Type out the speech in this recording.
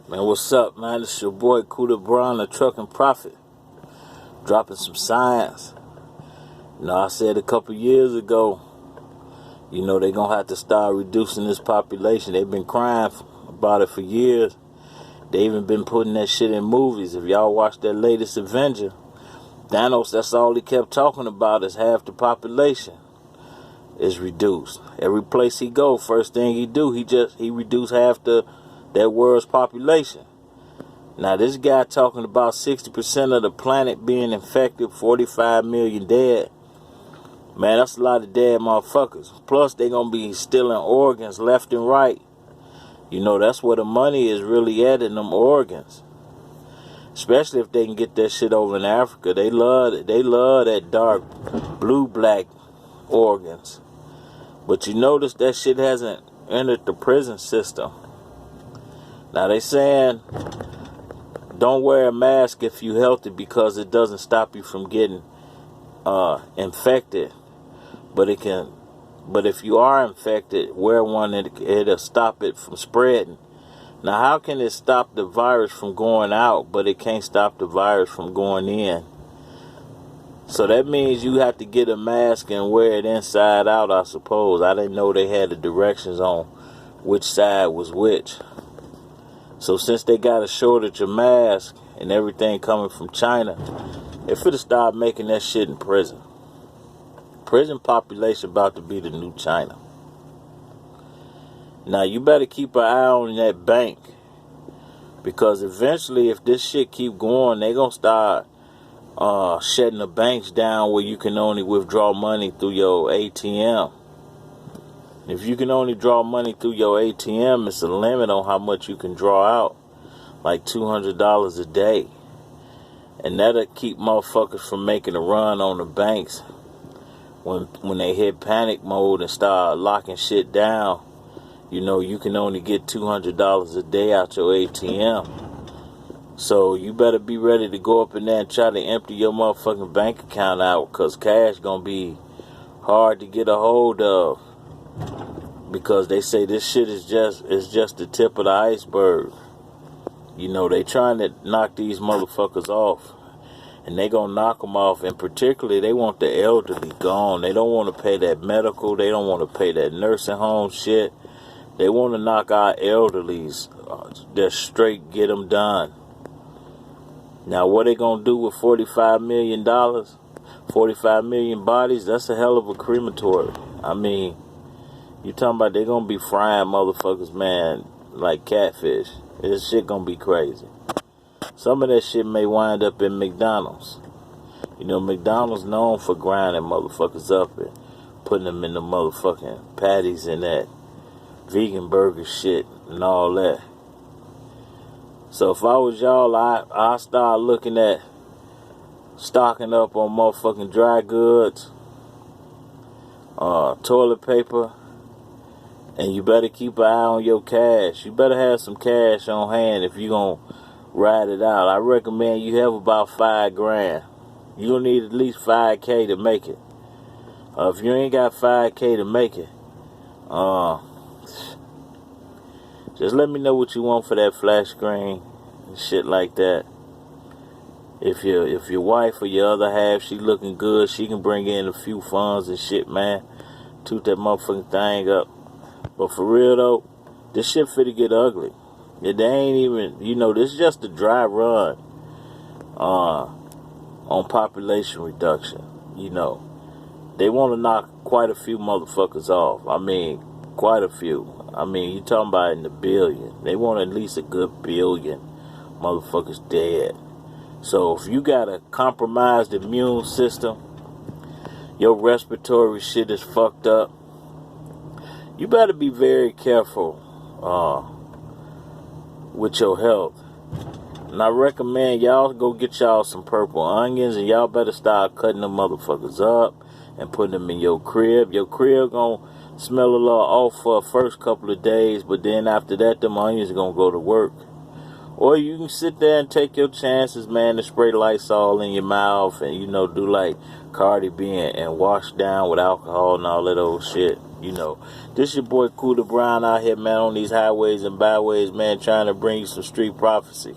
Man, what's up, man? It's your boy Kuda Brown, the Trucking Prophet, dropping some science. I said a couple years ago, they're going to have to start reducing this population. They've been crying about it for years. They even been putting that shit in movies. If y'all watch that latest Avenger, Thanos, that's all he kept talking about is half the population is reduced. Every place he go, first thing he do, he reduce half that world's population. Now this guy talking about 60% of the planet being infected, 45 million dead. Man, that's a lot of dead motherfuckers. Plus they gonna be stealing organs left and right. That's where the money is really at, in them organs. Especially if they can get that shit over in Africa. They love that dark blue black organs. But you notice that shit hasn't entered the prison system. Now they saying don't wear a mask if you're healthy because it doesn't stop you from getting infected. But if you are infected, wear one and it'll stop it from spreading. Now how can it stop the virus from going out, but it can't stop the virus from going in? So that means you have to get a mask and wear it inside out, I suppose. I didn't know they had the directions on which side was which. So since they got a shortage of masks and everything coming from China, they finna start making that shit in prison. Prison population about to be the new China. Now you better keep an eye on that bank, because eventually if this shit keep going, they gonna start shutting the banks down where you can only withdraw money through your ATM. If you can only draw money through your ATM, it's a limit on how much you can draw out, like $200 a day. And that'll keep motherfuckers from making a run on the banks when they hit panic mode and start locking shit down. You can only get $200 a day out your ATM. So you better be ready to go up in there and try to empty your motherfucking bank account out, because cash gonna be hard to get a hold of. Because they say this shit is just the tip of the iceberg. They trying to knock these motherfuckers off. And they gonna knock them off. And particularly, they want the elderly gone. They don't want to pay that medical. They don't want to pay that nursing home shit. They want to knock our elderlies just straight, get them done. Now, what they gonna do with $45 million? 45 million bodies? That's a hell of a crematory. I mean, you talking about they gonna be frying motherfuckers, man, like catfish. This shit gonna be crazy. Some of that shit may wind up in McDonald's. McDonald's known for grinding motherfuckers up and putting them in the motherfucking patties and that vegan burger shit and all that. So if I was y'all, I start looking at stocking up on motherfucking dry goods, toilet paper, and you better keep an eye on your cash. You better have some cash on hand if you gonna ride it out. I recommend you have about $5,000. You'll need at least $5K to make it. If you ain't got $5K to make it, just let me know what you want for that flash screen and shit like that. If your wife or your other half, she looking good, she can bring in a few funds and shit, man. Toot that motherfucking thing up. But for real though, this shit finna get ugly. Yeah, they ain't even, this is just a dry run on population reduction. They want to knock quite a few motherfuckers off. I mean, quite a few. I mean, you talking about in the billion. They want at least a good billion motherfuckers dead. So if you got a compromised immune system, your respiratory shit is fucked up, you better be very careful with your health. And I recommend y'all go get y'all some purple onions, and y'all better start cutting them motherfuckers up and putting them in your crib. Your crib gonna smell a little off for the first couple of days, but then after that, them onions are gonna go to work. Or you can sit there and take your chances, man, to spray Lysol in your mouth and, do like Cardi B and wash down with alcohol and all that old shit. You know, this your boy Cooler Brown out here, man, on these highways and byways, man, trying to bring you some street prophecy.